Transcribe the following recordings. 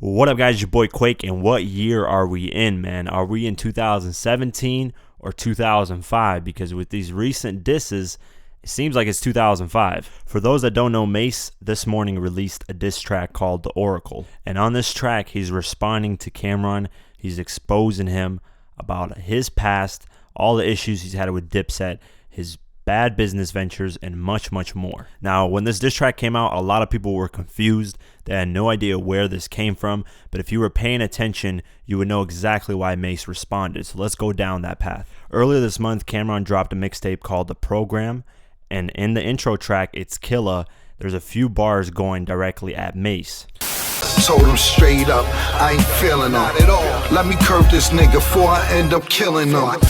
What up, guys? Your boy Quake, and what year are we in, man? Are we in 2017 or 2005? Because with these recent disses, it seems like it's 2005. For those that don't know, Mase this morning released a diss track called The Oracle. And on this track, he's responding to Cameron. He's exposing him about his past, all the issues he's had with Dipset, his bad business ventures, and much, much more. Now, when this diss track came out, a lot of people were confused. They had no idea where this came from, but if you were paying attention, you would know exactly why Mase responded. So let's go down that path. Earlier this month, Cameron dropped a mixtape called The Program, and in the intro track, It's Killa, there's a few bars going directly at Mase. Told him straight up, I ain't feeling him at all. Let me curb this nigga before I end up killing him.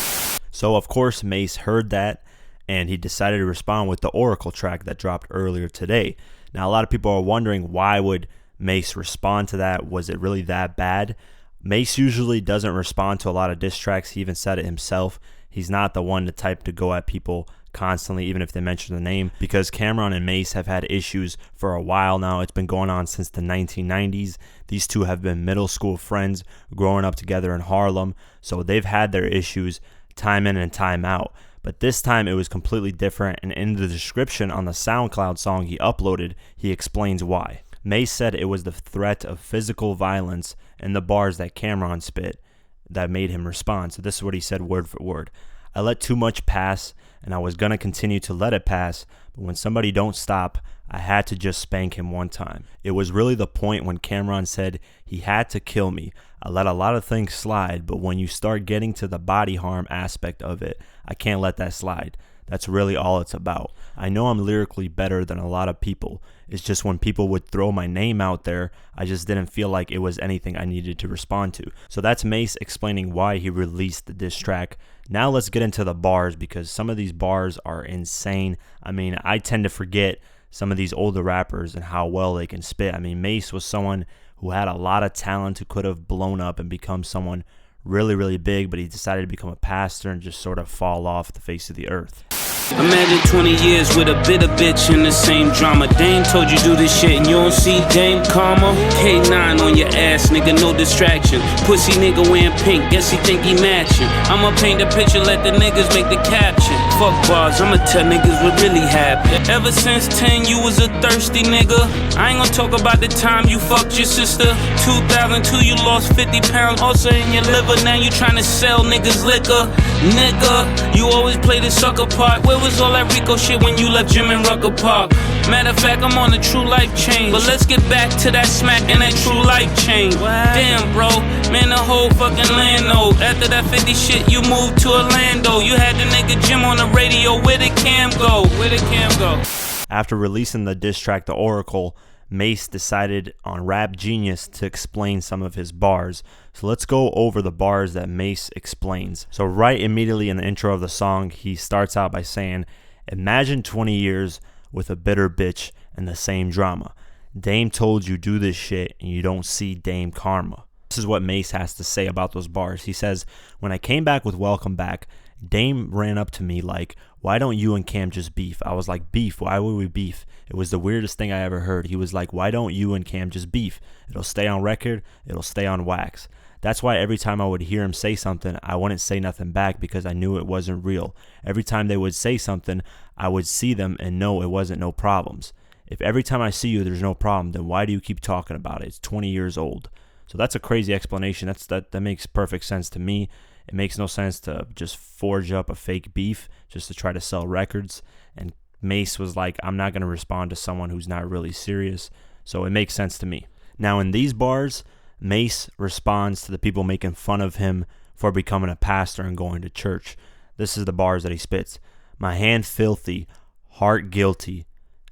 So of course Mase heard that, and he decided to respond with the Oracle track that dropped earlier today. Now, a lot of people are wondering, why would Mase respond to that? Was it really that bad? Mase usually doesn't respond to a lot of diss tracks. He even said it himself. He's not the one to type to go at people constantly, even if they mention the name, because Cameron and Mase have had issues for a while now. It's been going on since the 1990s. These two have been middle school friends growing up together in Harlem, so they've had their issues time in and time out. But this time it was completely different, and in the description on the SoundCloud song he uploaded, he explains why. Mase said it was the threat of physical violence and the bars that Cameron spit that made him respond. So this is what he said word for word. I let too much pass, and I was going to continue to let it pass, but when somebody don't stop, I had to just spank him one time. It was really the point when Cameron said he had to kill me. I let a lot of things slide, but when you start getting to the body harm aspect of it, I can't let that slide. That's really all it's about. I know I'm lyrically better than a lot of people. It's just when people would throw my name out there, I just didn't feel like it was anything I needed to respond to. So that's Mase explaining why he released the diss track. Now let's get into the bars, because some of these bars are insane. I mean, I tend to forget some of these older rappers and how well they can spit. I mean, Mase was someone who had a lot of talent, who could have blown up and become someone really, really big, but he decided to become a pastor and just sort of fall off the face of the earth. Imagine 20 years with a bitter bitch in the same drama. Dame told you do this shit and you don't see Dame Karma. K9 on your ass, nigga, no distraction. Pussy nigga wearing pink, guess he think he matching. I'ma paint the picture, let the niggas make the caption. Fuck bars, I'ma tell niggas what really happened. Ever since 10, you was a thirsty nigga. I ain't gonna talk about the time you fucked your sister. 2002, you lost 50 pounds, also in your liver. Now you tryna sell niggas liquor. Nigga, you always play the sucker part. Where was all that Rico shit when you left Jim and Rucker Park? Matter of fact, I'm on a true life change. But let's get back to that smack and that true life change. Wow. Damn, bro, man, the whole fucking land know. After that 50 shit, you moved to Orlando. You had the nigga Jim on the radio. Where did Cam go? Where did Cam go? After releasing the diss track The Oracle, Mase decided on Rap Genius to explain some of his bars. So let's go over the bars that Mase explains. So right immediately in the intro of the song, he starts out by saying, imagine 20 years with a bitter bitch and the same drama. Dame told you do this shit and you don't see Dame Karma. This is what Mase has to say about those bars. He says, when I came back with Welcome Back, Dame ran up to me like, why don't you and Cam just beef? I was like, beef? Why would we beef? It was the weirdest thing I ever heard. He was like, why don't you and Cam just beef? It'll stay on record. It'll stay on wax. That's why every time I would hear him say something, I wouldn't say nothing back because I knew it wasn't real. Every time they would say something, I would see them and know it wasn't no problems. If every time I see you there's no problem, then why do you keep talking about it? It's 20 years old. So that's a crazy explanation. That makes perfect sense to me. It makes no sense to just forge up a fake beef just to try to sell records. And Mase was like, I'm not going to respond to someone who's not really serious. So it makes sense to me. Now in these bars, Mase responds to the people making fun of him for becoming a pastor and going to church. This is the bars that he spits. My hand filthy, heart guilty.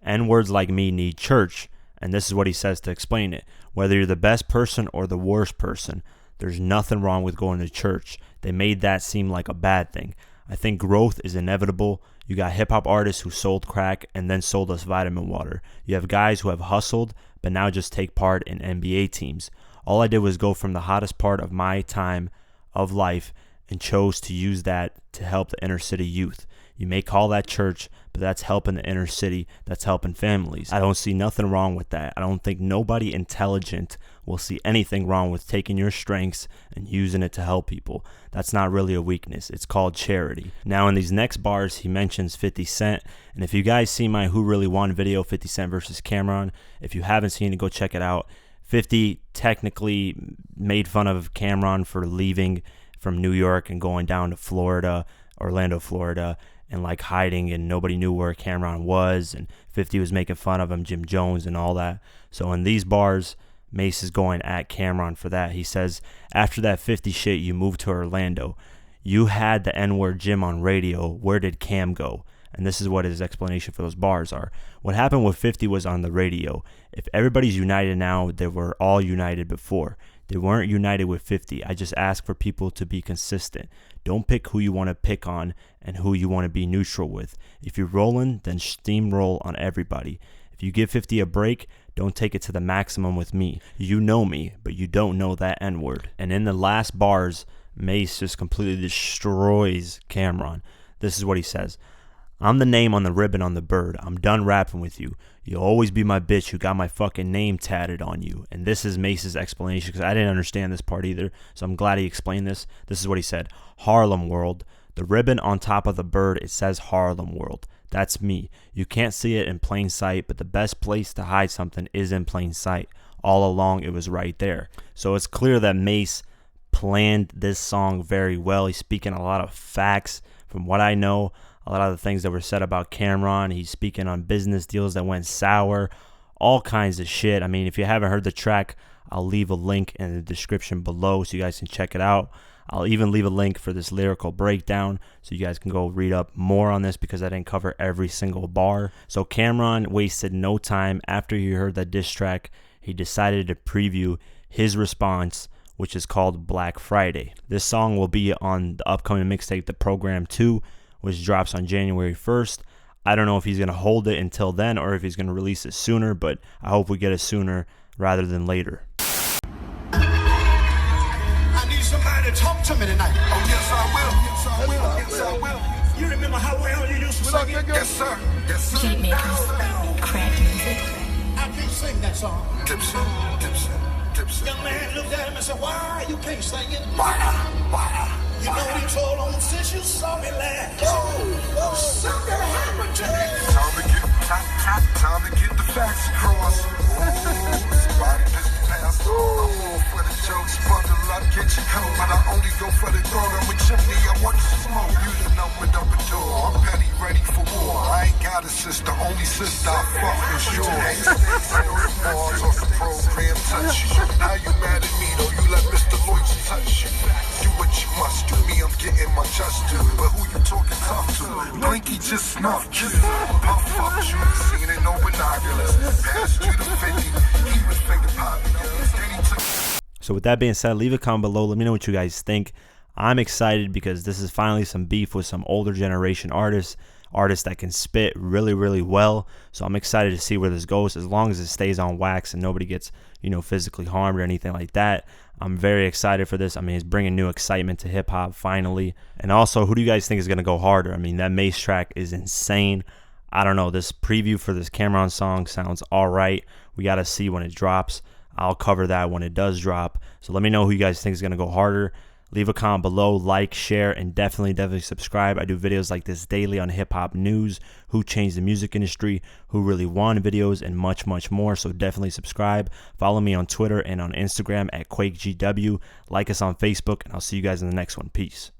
N-words like me need church. And this is what he says to explain it. Whether you're the best person or the worst person, there's nothing wrong with going to church. They made that seem like a bad thing. I think growth is inevitable. You got hip-hop artists who sold crack and then sold us vitamin water. You have guys who have hustled but now just take part in NBA teams. All I did was go from the hottest part of my time of life and chose to use that to help the inner city youth. You may call that church, but that's helping the inner city. That's helping families. I don't see nothing wrong with that. I don't think nobody intelligent will see anything wrong with taking your strengths and using it to help people. That's not really a weakness. It's called charity. Now, in these next bars, he mentions 50 Cent. And if you guys see my Who Really Won video, 50 Cent versus Cameron, if you haven't seen it, go check it out. 50 technically made fun of Cameron for leaving from New York and going down to Florida, Orlando, Florida, and like hiding, and nobody knew where Cameron was, and 50 was making fun of him, Jim Jones and all that. So in these bars, Mase is going at Cameron for that. He says, after that 50 shit, you moved to Orlando. You had the N-word Jim on radio. Where did Cam go? And this is what his explanation for those bars are. What happened with 50 was on the radio. If everybody's united now, they were all united before. They weren't united with 50. I just ask for people to be consistent. Don't pick who you want to pick on and who you want to be neutral with. If you're rolling, then steamroll on everybody. If you give 50 a break, don't take it to the maximum with me. You know me, but you don't know that N-word. And in the last bars, Mase just completely destroys Cameron. This is what he says. I'm the name on the ribbon on the bird. I'm done rapping with you. You'll always be my bitch who got my fucking name tatted on you. And this is Mace's explanation, because I didn't understand this part either, so I'm glad he explained this. This is what he said. Harlem World. The ribbon on top of the bird, it says Harlem World. That's me. You can't see it in plain sight, but the best place to hide something is in plain sight. All along, it was right there. So it's clear that Mase planned this song very well. He's speaking a lot of facts. From what I know, a lot of the things that were said about Cameron, he's speaking on business deals that went sour, all kinds of shit. I mean, if you haven't heard the track, I'll leave a link in the description below so you guys can check it out. I'll even leave a link for this lyrical breakdown so you guys can go read up more on this, because I didn't cover every single bar. So Cameron wasted no time. After he heard that diss track, he decided to preview his response, which is called Black Friday. This song will be on the upcoming mixtape, The Program 2, which drops on January 1st. I don't know if he's going to hold it until then or if he's going to release it sooner, but I hope we get it sooner rather than later. I need somebody to talk to me tonight. Oh, yes, I will. Yes, I will. Yes, I will. You remember how well you used to sing it? Yes, sir. Yes, sir. Can't make us crack music. I can't sing that song. Dipset, dipset, dipset. Young man looked at him and said, why you can't sing it? Why? You know what he told him since you saw me last? Oh, something happened to me. Time to get the facts across. Somebody missed the past. I'm all for the jokes, bundle up, get you cold. But I only go for the door. I'm a chimney, I want to smoke. You the number door. I'm petty, ready for war. I ain't got a sister, only sister I fuck is yours. Bars off the program touch you. Now you mad at me though, you let Mr. Lloyd touch you. Do what you must do, me I'm getting my just due. But who you talking tough to? Blinky just snuffed you. Puff up you, seen it no binoculars. Passed you the 50, he was finger popping. Then he took. So with that being said, leave a comment below. Let me know what you guys think. I'm excited because this is finally some beef with some older generation artists that can spit really, really well. So I'm excited to see where this goes, as long as it stays on wax and nobody gets, physically harmed or anything like that. I'm very excited for this. I mean, it's bringing new excitement to hip hop finally. And also, who do you guys think is going to go harder? I mean, that Mase track is insane. I don't know. This preview for this Cameron song sounds all right. We got to see when it drops. I'll cover that when it does drop. So let me know who you guys think is going to go harder. Leave a comment below, like, share, and definitely subscribe. I do videos like this daily on hip-hop news, who changed the music industry, who really won videos, and much, much more. So definitely subscribe. Follow me on Twitter and on Instagram at QuakeGW. Like us on Facebook, and I'll see you guys in the next one. Peace.